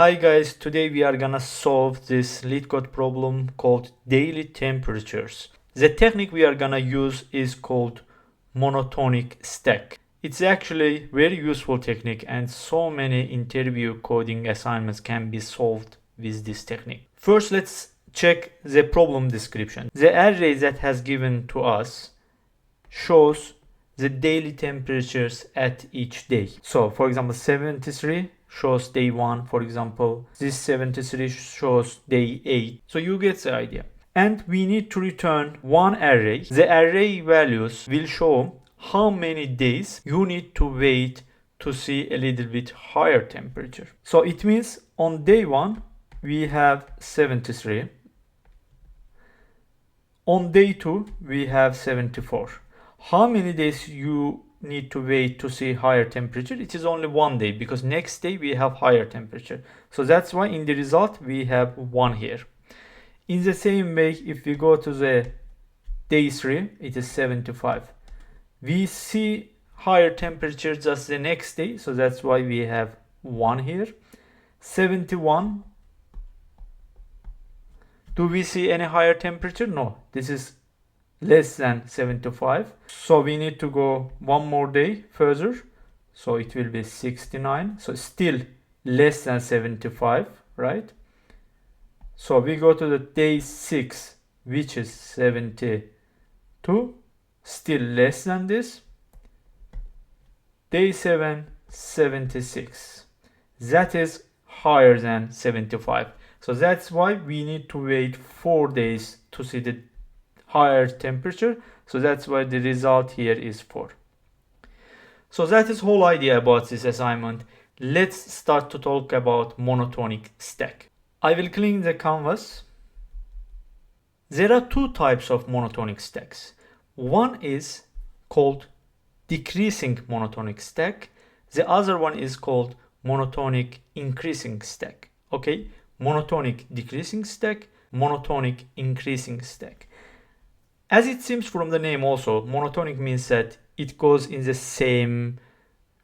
Hi guys, today we are gonna solve this LeetCode problem called daily temperatures. The technique we are gonna use is called Monotonic Stack. It's actually very useful technique and so many interview coding assignments can be solved with this technique. First, let's check the problem description. The array that has given to us shows the daily temperatures at each day. So for example, 73 shows day 1, for example. This 73 shows day 8. So you get the idea. And we need to return one array. The array values will show how many days you need to wait to see a little bit higher temperature. So it means on day 1 we have 73. On day 2 we have 74. How many days you need to wait to see higher temperature? It is only one day because next day we have higher temperature. So that's why in the result we have 1 here. In the same way, if we go to the day 3, it is 75. We see higher temperature just the next day, so that's why we have 1 here. 71. Do we see any higher temperature? No, this is less than 75. So we need to go one more day further. So it will be 69. So still less than 75, right? So we go to the day 6, which is 72. Still less than this. Day 7, 76. That is higher than 75. So that's why we need to wait 4 days to see the higher temperature. So that's why the result here is 4. So that is whole idea about this assignment. Let's start to talk about monotonic stack. I will clean the canvas. There are two types of monotonic stacks. One is called decreasing monotonic stack. The other one is called monotonic increasing stack. Okay, monotonic decreasing stack, monotonic increasing stack. As it seems from the name also, monotonic means that it goes in the same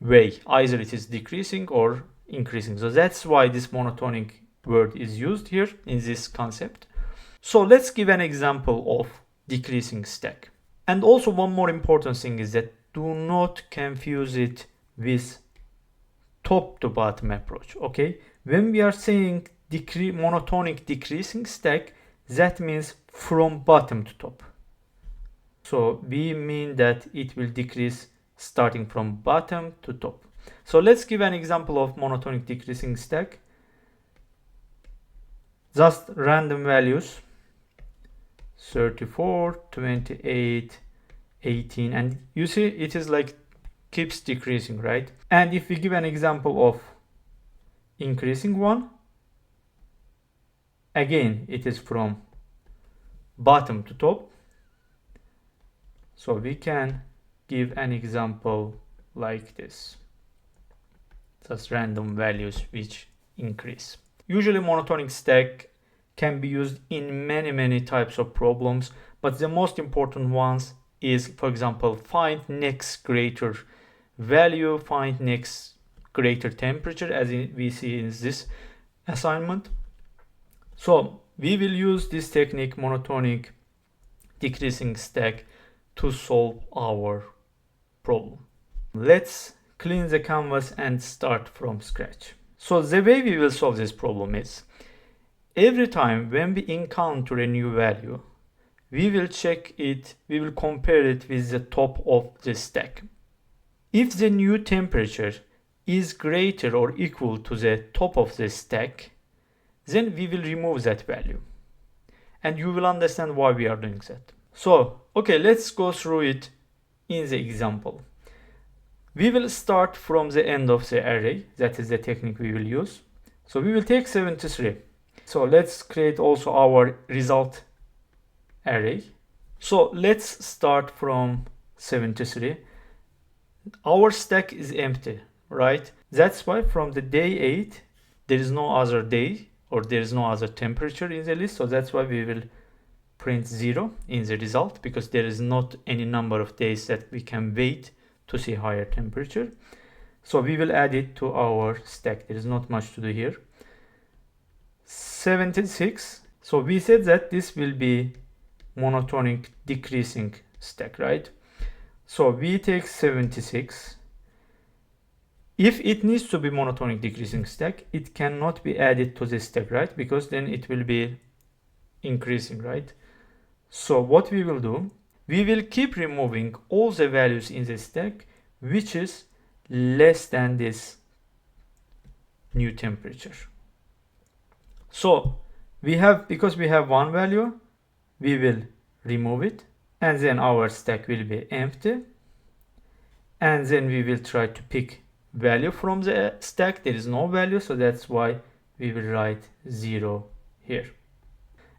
way. Either it is decreasing or increasing. So that's why this monotonic word is used here in this concept. So let's give an example of decreasing stack. And also one more important thing is that do not confuse it with top to bottom approach. Okay, when we are saying monotonic decreasing stack, that means from bottom to top. So we mean that it will decrease starting from bottom to top. So let's give an example of monotonic decreasing stack. Just random values, 34, 28, 18, and you see it is like keeps decreasing, right? And if we give an example of increasing one, again it is from bottom to top. So we can give an example like this. Just random values which increase. Usually monotonic stack can be used in many types of problems, but the most important ones is, for example, find next greater value, find next greater temperature, as we see in this assignment. So we will use this technique, monotonic decreasing stack, to solve our problem. Let's clean the canvas and start from scratch. So the way we will solve this problem is, every time when we encounter a new value, we will check it, we will compare it with the top of the stack. If the new temperature is greater or equal to the top of the stack, then we will remove that value. And you will understand why we are doing that. So, okay, let's go through it in the example. We will start from the end of the array. That is the technique we will use. So we will take 73. So let's create also our result array. So let's start from 73. Our stack is empty, right? That's why from the day 8, there is no other day or there is no other temperature in the list. So that's why we will print 0 in the result, because there is not any number of days that we can wait to see higher temperature. So we will add it to our stack. There is not much to do here. 76. So we said that this will be monotonic decreasing stack, right? So we take 76. If it needs to be monotonic decreasing stack, it cannot be added to this stack, right? Because then it will be increasing, right? So what we will do, we will keep removing all the values in the stack which is less than this new temperature. So because we have one value, we will remove it, and then our stack will be empty, and then we will try to pick value from the stack. There is no value, so that's why we will write 0 here,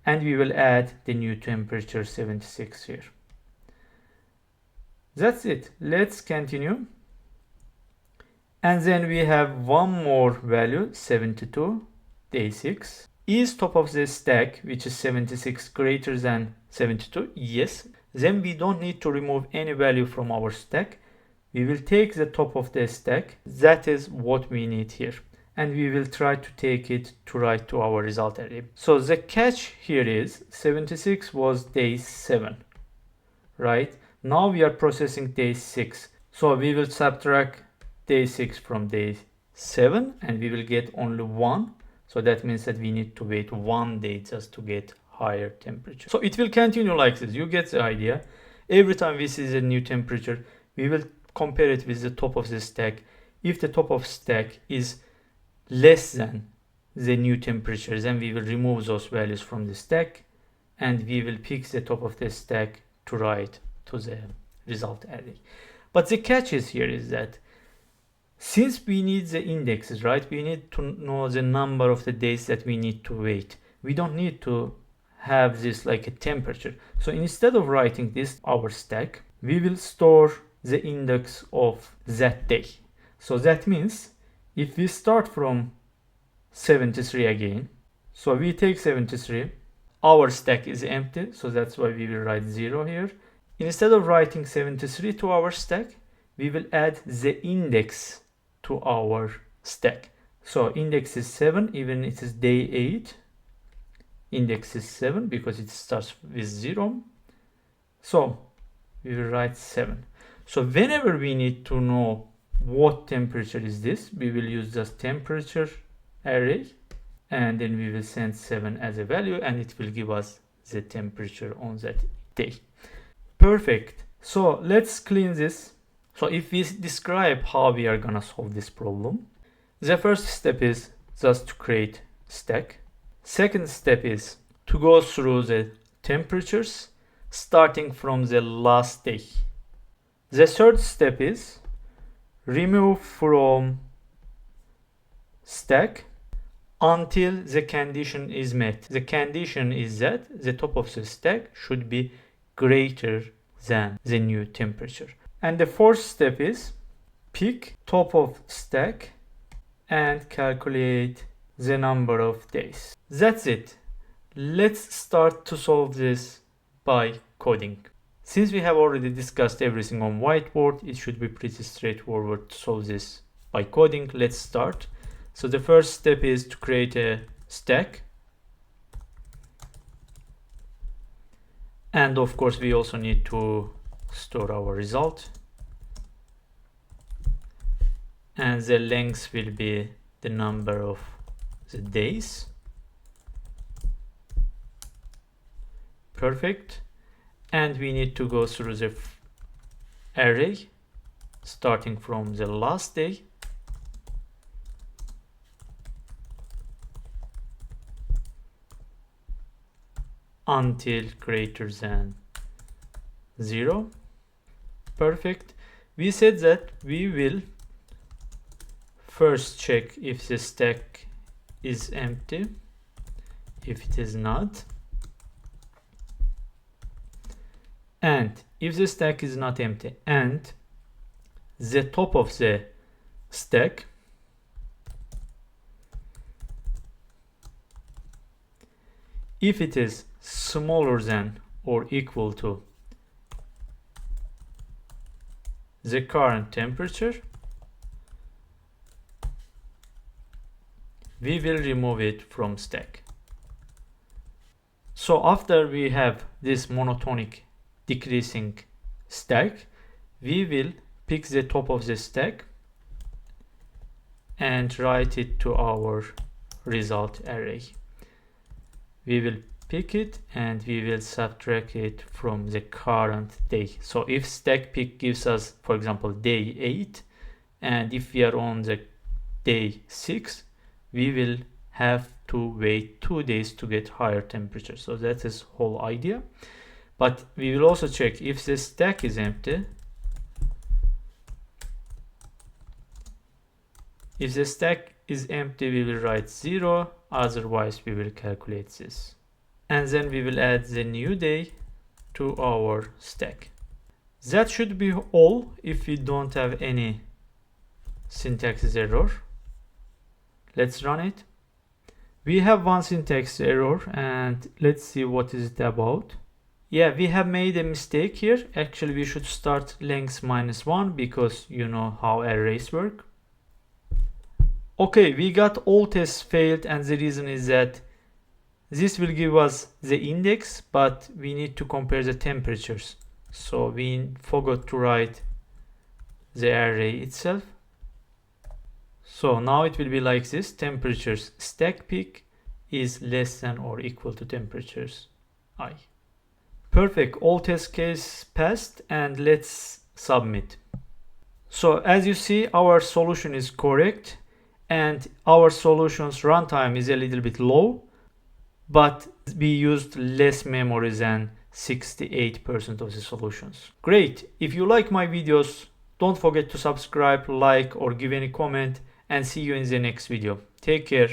and we will add the new temperature 76 here. That's it. Let's continue. And then we have one more value, 72, day 6. Is top of the stack, which is 76, greater than 72? Yes. Then we don't need to remove any value from our stack. We will take the top of the stack. That is what we need here. And we will try to take it to write to our result array. So the catch here is 76 was day 7, right? Now we are processing day 6. So we will subtract day 6 from day 7 and we will get only 1. So that means that we need to wait 1 day just to get higher temperature. So it will continue like this. You get the idea. Every time we see the new temperature, we will compare it with the top of the stack. If the top of stack is less than the new temperature, then we will remove those values from the stack and we will pick the top of the stack to write to the result array. But the catch is here is that since we need the indexes, right? We need to know the number of the days that we need to wait. We don't need to have this like a temperature. So instead of writing this our stack, we will store the index of that day. So that means if we start from 73 again, so we take 73, our stack is empty, so that's why we will write 0 here. Instead of writing 73 to our stack, we will add the index to our stack. So index is 7, even it is day 8. Index is 7 because it starts with 0. So we will write 7. So whenever we need to know what temperature is this, we will use just temperature array and then we will send 7 as a value and it will give us the temperature on that day. Perfect. So let's clean this. So if we describe how we are gonna solve this problem, the first step is just to create stack. Second step is to go through the temperatures starting from the last day. The third step is remove from stack until the condition is met. The condition is that the top of the stack should be greater than the new temperature. And the fourth step is pick top of stack and calculate the number of days. That's it. Let's start to solve this by coding. Since we have already discussed everything on whiteboard, it should be pretty straightforward to solve this by coding. Let's start. So the first step is to create a stack. And of course, we also need to store our result. And the length will be the number of the days. Perfect. And we need to go through the array starting from the last day until greater than 0. Perfect. We said that we will first check if the stack is empty. If it is not, and if the stack is not empty and the top of the stack if it is smaller than or equal to the current temperature, we will remove it from stack. So after we have this monotonic decreasing stack, we will pick the top of the stack and write it to our result array. We will pick it and we will subtract it from the current day. So if stack pick gives us, for example, day 8, and if we are on the day 6, we will have to wait 2 days to get higher temperature. So that is whole idea. But we will also check if the stack is empty. If the stack is empty, we will write 0, otherwise we will calculate this. And then we will add the new day to our stack. That should be all if we don't have any syntax error. Let's run it. We have one syntax error and let's see what is it about. Yeah, we have made a mistake here. Actually, we should start length -1 because you know how arrays work. Okay, we got all tests failed, and the reason is that this will give us the index, but we need to compare the temperatures. So we forgot to write the array itself. So now it will be like this: temperatures stack pick is less than or equal to temperatures I. Perfect, all test case passed, and let's submit. So as you see, our solution is correct and our solution's runtime is a little bit low, but we used less memory than 68% of the solutions. Great. If you like my videos, don't forget to subscribe, like, or give any comment, and see you in the next video. Take care.